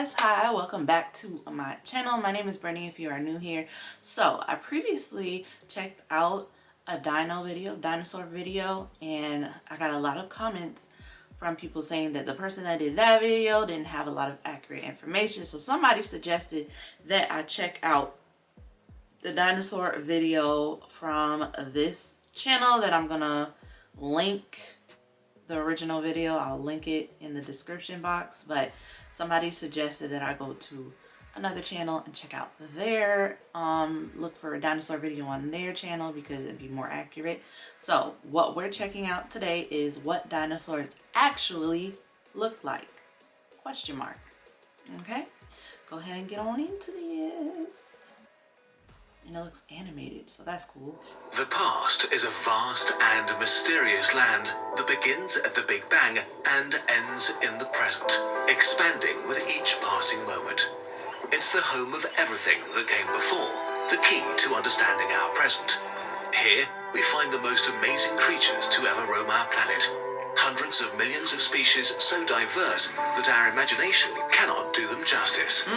guys, hi, welcome back to my channel. My name is Brittany if you are new here. So I previously checked out a dinosaur video, and I got a lot of comments from people saying that the person that did that video didn't have a lot of accurate information. So somebody suggested that I check out the dinosaur video from this channel that I'm gonna link. The original video, I'll link it in the description box, but somebody suggested that I go to another channel and check out their look for a dinosaur video on their channel because it'd be more accurate. So what we're checking out today is what dinosaurs actually look like, question mark. Okay, go ahead and get on into this. And it looks animated, so that's cool. The past is a vast and mysterious land that begins at the Big Bang and ends in the present, expanding with each passing moment. It's the home of everything that came before, the key to understanding our present. Here, we find the most amazing creatures to ever roam our planet. Hundreds of millions of species so diverse that our imagination cannot do them justice.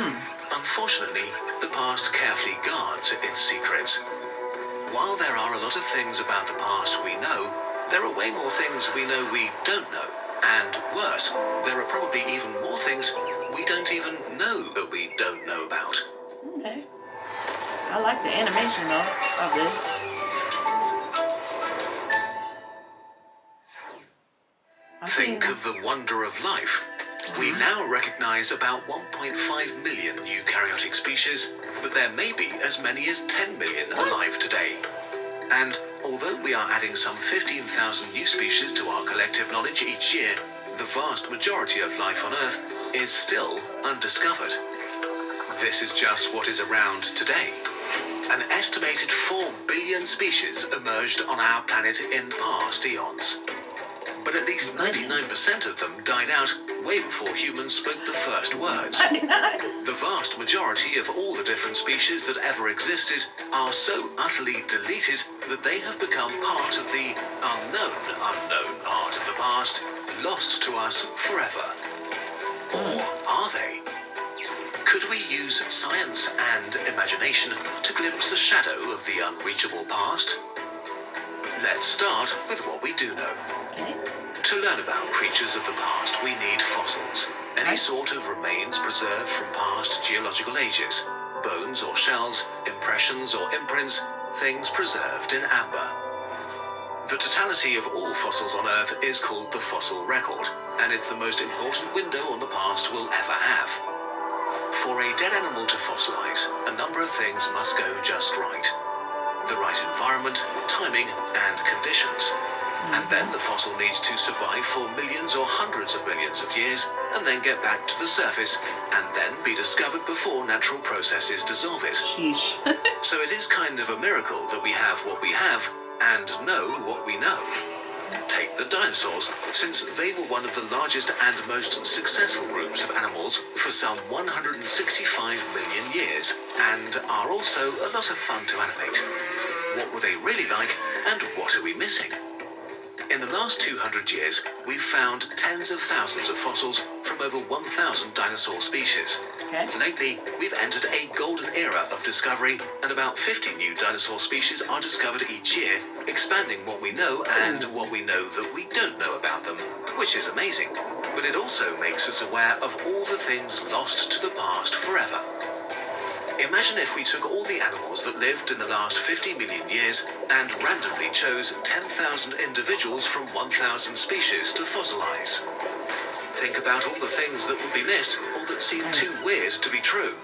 Unfortunately, the past carefully guards its secrets. While there are a lot of things about the past we know, there are way more things we know we don't know. And worse, there are probably even more things we don't even know that we don't know about. Okay. I like the animation though of this. Think of the wonder of life. We now recognize about 1.5 million eukaryotic species, but there may be as many as 10 million alive today. And although we are adding some 15,000 new species to our collective knowledge each year, the vast majority of life on Earth is still undiscovered. This is just what is around today. An estimated 4 billion species emerged on our planet in past eons. But at least 99% of them died out way before humans spoke the first words. The vast majority of all the different species that ever existed are so utterly deleted that they have become part of the unknown part of the past, lost to us forever. Or are they? Could we use science and imagination to glimpse a shadow of the unreachable past? Let's start with what we do know. Okay. To learn about creatures of the past, we need fossils, any sort of remains preserved from past geological ages, bones or shells, impressions or imprints, things preserved in amber. The totality of all fossils on Earth is called the fossil record, and it's the most important window on the past we'll ever have. For a dead animal to fossilize, a number of things must go just right. The right environment, timing, and conditions. And then the fossil needs to survive for millions or hundreds of millions of years, and then get back to the surface, and then be discovered before natural processes dissolve it. Sheesh. So it is kind of a miracle that we have what we have, and know what we know. Take the dinosaurs, since they were one of the largest and most successful groups of animals for some 165 million years, and are also a lot of fun to animate. What were they really like, and what are we missing? In the last 200 years, we've found tens of thousands of fossils from over 1,000 dinosaur species. Okay. Lately, we've entered a golden era of discovery, and about 50 new dinosaur species are discovered each year, expanding what we know and what we know that we don't know about them, which is amazing. But it also makes us aware of all the things lost to the past forever. Imagine if we took all the animals that lived in the last 50 million years and randomly chose 10,000 individuals from 1,000 species to fossilize. Think about all the things that would be missed or that seem too weird to be true.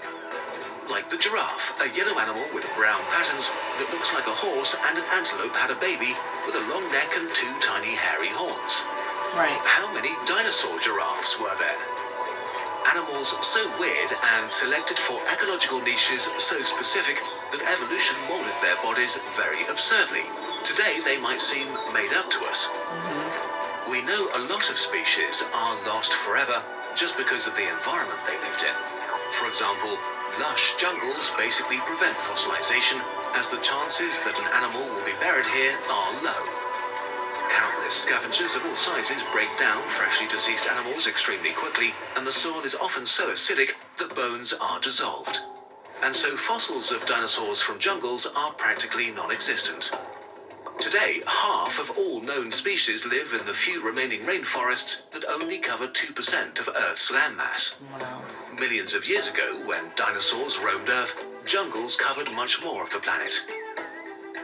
Like the giraffe, a yellow animal with brown patterns that looks like a horse, and an antelope had a baby with a long neck and 2 tiny hairy horns. Right. How many dinosaur giraffes were there? Animals so weird and selected for ecological niches so specific that evolution molded their bodies very absurdly. Today they might seem made up to us. We know a lot of species are lost forever just because of the environment they lived in. For example, lush jungles basically prevent fossilization, as the chances that an animal will be buried here are low. Countless Tireless scavengers of all sizes break down freshly deceased animals extremely quickly, and the soil is often so acidic that bones are dissolved. And so fossils of dinosaurs from jungles are practically non-existent. Today, half of all known species live in the few remaining rainforests that only cover 2% of Earth's landmass. Wow. Millions of years ago, when dinosaurs roamed Earth, jungles covered much more of the planet.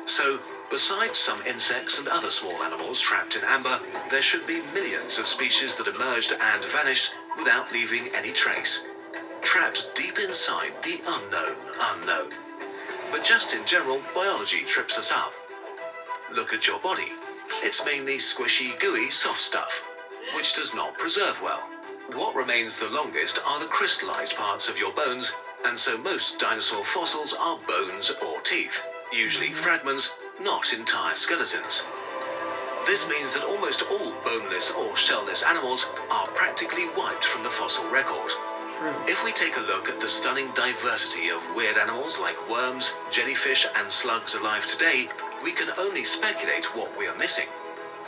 So, besides some insects and other small animals trapped in amber, there should be millions of species that emerged and vanished without leaving any trace. Trapped deep inside the unknown. But just in general, biology trips us up. Look at your body. It's mainly squishy, gooey, soft stuff, which does not preserve well. What remains the longest are the crystallized parts of your bones, and so most dinosaur fossils are bones or teeth, usually fragments, not entire skeletons. This means that almost all boneless or shellless animals are practically wiped from the fossil record. If we take a look at the stunning diversity of weird animals like worms, jellyfish, and slugs alive today, we can only speculate what we are missing.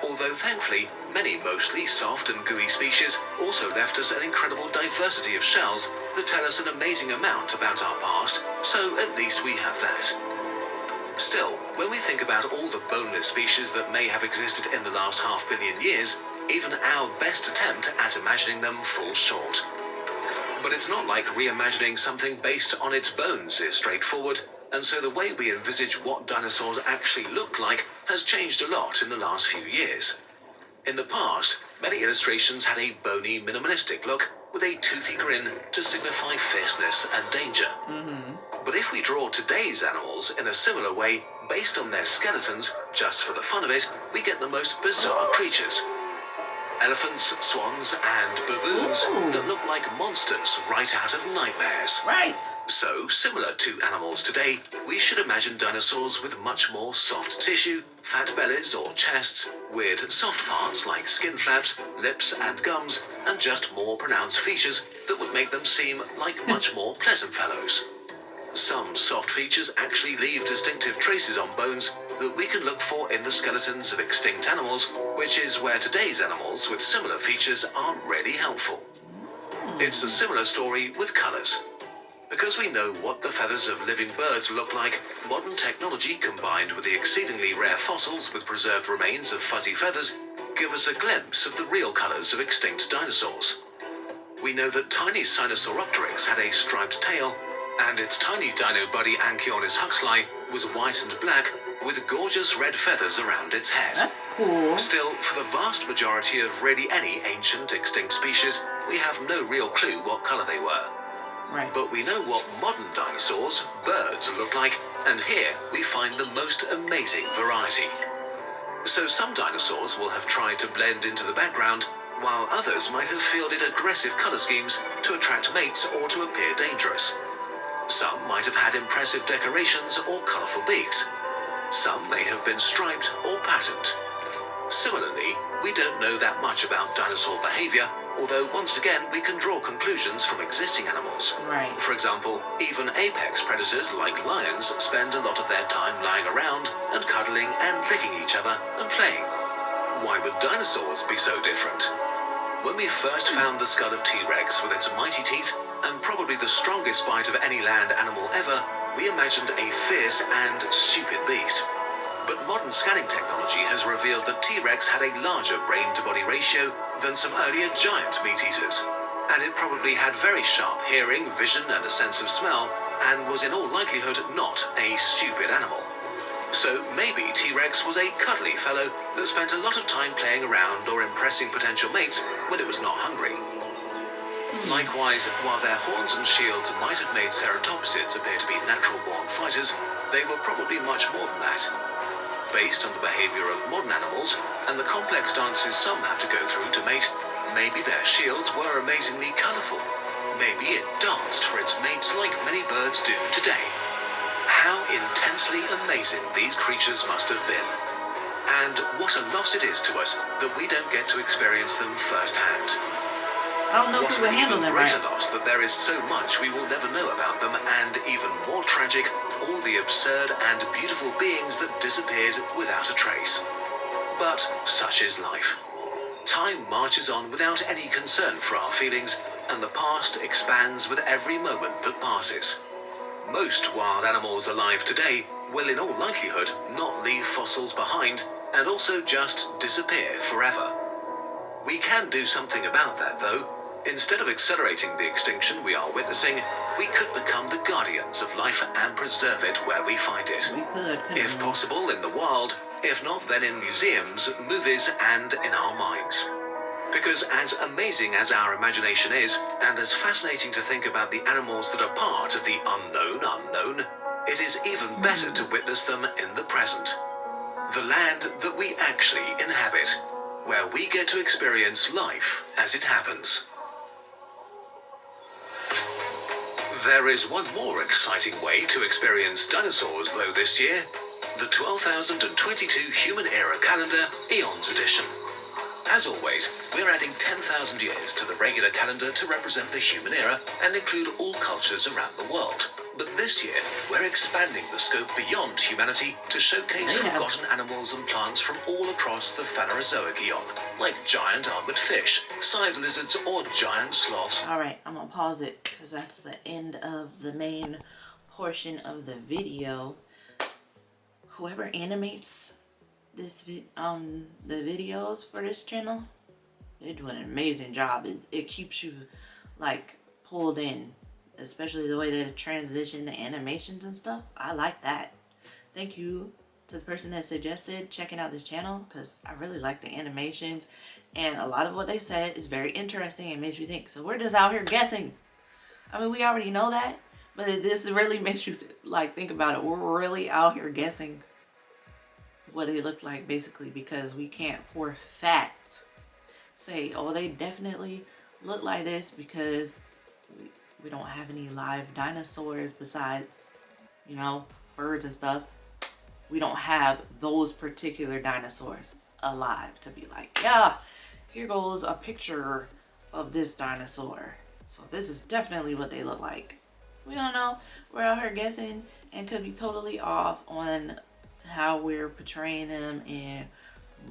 Although thankfully, many mostly soft and gooey species also left us an incredible diversity of shells that tell us an amazing amount about our past, so at least we have that. Still, when we think about all the boneless species that may have existed in the last 500 million years, even our best attempt at imagining them falls short. But it's not like reimagining something based on its bones is straightforward, and so the way we envisage what dinosaurs actually looked like has changed a lot in the last few years. In the past, many illustrations had a bony, minimalistic look with a toothy grin to signify fierceness and danger. But if we draw today's animals in a similar way, based on their skeletons, just for the fun of it, we get the most bizarre creatures. Elephants, swans, and baboons that look like monsters right out of nightmares. Right. So, similar to animals today, we should imagine dinosaurs with much more soft tissue, fat bellies or chests, weird soft parts like skin flaps, lips and gums, and just more pronounced features that would make them seem like much more pleasant fellows. Some soft features actually leave distinctive traces on bones that we can look for in the skeletons of extinct animals, which is where today's animals with similar features aren't really helpful. It's a similar story with colours. Because we know what the feathers of living birds look like, modern technology combined with the exceedingly rare fossils with preserved remains of fuzzy feathers give us a glimpse of the real colours of extinct dinosaurs. We know that tiny Sinosauropteryx had a striped tail, and its tiny dino buddy Anchiornis huxley was white and black with gorgeous red feathers around its head. That's cool. Still, for the vast majority of really any ancient extinct species, we have no real clue what colour they were. Right. But we know what modern dinosaurs, birds, look like, and here we find the most amazing variety. So some dinosaurs will have tried to blend into the background, while others might have fielded aggressive colour schemes to attract mates or to appear dangerous. Some might have had impressive decorations or colourful beaks. Some may have been striped or patterned. Similarly, we don't know that much about dinosaur behaviour, although once again we can draw conclusions from existing animals. Right. For example, even apex predators like lions spend a lot of their time lying around and cuddling and licking each other and playing. Why would dinosaurs be so different? When we first found the skull of T-Rex with its mighty teeth, and probably the strongest bite of any land animal ever, we imagined a fierce and stupid beast. But modern scanning technology has revealed that T-Rex had a larger brain-to-body ratio than some earlier giant meat-eaters, and it probably had very sharp hearing, vision, and a sense of smell, and was in all likelihood not a stupid animal. So maybe T-Rex was a cuddly fellow that spent a lot of time playing around or impressing potential mates when it was not hungry. Likewise, while their horns and shields might have made ceratopsids appear to be natural-born fighters, they were probably much more than that. Based on the behaviour of modern animals, and the complex dances some have to go through to mate, maybe their shields were amazingly colourful. Maybe it danced for its mates like many birds do today. How intensely amazing these creatures must have been. And what a loss it is to us that we don't get to experience them firsthand. I don't know if we would handle them right. What an even greater loss that there is so much we will never know about them, and even more tragic, all the absurd and beautiful beings that disappeared without a trace. But such is life. Time marches on without any concern for our feelings, and the past expands with every moment that passes. Most wild animals alive today will in all likelihood not leave fossils behind and also just disappear forever. We can do something about that though. Instead of accelerating the extinction we are witnessing, we could become the guardians of life and preserve it where we find it. We could, If possible, in the wild. If not, then in museums, movies, and in our minds. Because as amazing as our imagination is, and as fascinating to think about the animals that are part of the unknown, it is even better to witness them in the present. The land that we actually inhabit, where we get to experience life as it happens. There is one more exciting way to experience dinosaurs though this year. The 12,022 Human Era Calendar Eons Edition. As always, we're adding 10,000 years to the regular calendar to represent the human era and include all cultures around the world. But this year, we're expanding the scope beyond humanity to showcase forgotten animals and plants from all across the Phanerozoic eon, like giant armored fish, scythe lizards, or giant sloths. Alright, I'm gonna pause it because that's the end of the main portion of the video. Whoever animates this the videos for this channel, they're doing an amazing job. It keeps you like pulled in, especially the way they transition the animations and stuff. I like that. Thank you to the person that suggested checking out this channel, because I really like the animations, and a lot of what they said is very interesting and makes you think. So we're just out here guessing. I mean, we already know that, but this really makes you like think about it. We're really out here guessing what they look like, basically, because we can't for a fact say, oh, they definitely look like this, because we don't have any live dinosaurs besides, you know, birds and stuff. We don't have those particular dinosaurs alive to be like, yeah, here goes a picture of this dinosaur. So this is definitely what they look like. We don't know. We're out here guessing and could be totally off on how we're portraying them in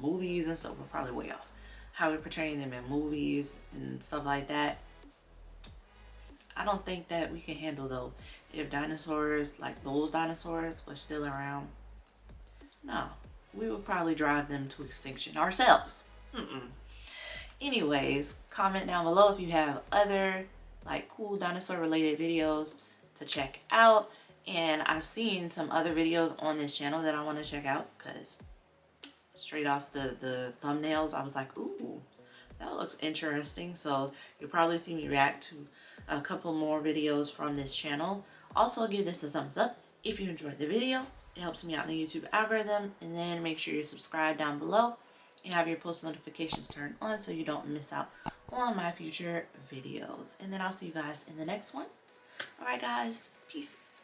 movies and stuff. We're probably way off. How we're portraying them in movies and stuff like that. I don't think that we can handle though if dinosaurs, like those dinosaurs, were still around. No, we would probably drive them to extinction ourselves. Anyways, comment down below if you have other like cool dinosaur related videos to check out. And I've seen some other videos on this channel that I want to check out, because straight off the thumbnails I was like, ooh, that looks interesting. So you'll probably see me react to a couple more videos from this channel. Also, give this a thumbs up if you enjoyed the video. It helps me out in the YouTube algorithm. And then make sure you're subscribed down below and have your post notifications turned on so you don't miss out on my future videos. And then I'll see you guys in the next one. Alright guys, peace.